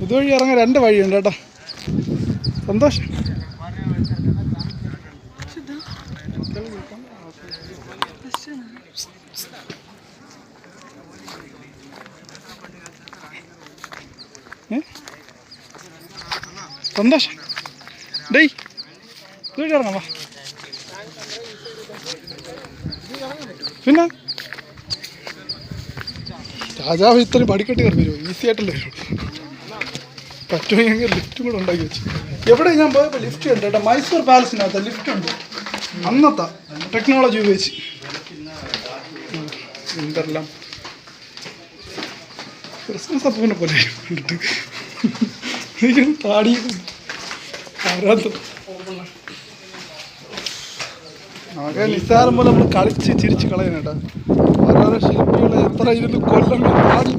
ഇതുവഴി ഇറങ്ങാൻ 2 വഴിയുണ്ട് കേട്ടോ. സന്തോഷം. സന്തോഷം. ഡേയ് ഇതുവഴി ഇറങ്ങാം. വാ. പിന്നെ രാജാവ് ഇത്രയും പടിക്കെട്ടി കയറി വരുമോ? ഈസി ആയിട്ടല്ലേ വരുള്ളൂ. പറ്റുമെങ്കിൽ ലിഫ്റ്റും കൂടെ ഉണ്ടാക്കി വെച്ചു. എവിടെ ഞാൻ പോയപ്പോൾ ലിഫ്റ്റ് ഉണ്ട് കേട്ടോ. മൈസൂർ പാലസിനകത്ത് ലിഫ്റ്റ് ഉണ്ട്. അന്നത്തെ ടെക്നോളജി ഉപയോഗിച്ച് എന്തെല്ലാം ക്രിസ്മസ് അപ്പൂനെ പോലെ കണ്ടിട്ട് താടി ആരാധന ആകെ നിസ്സാരം പോലെ നമ്മൾ കളിച്ച് ചിരിച്ച് കളയാൻ കേട്ടോ. ഓരോരോ ശില്പികളെ എത്ര ഇരുന്ന് കൊല്ലം താടി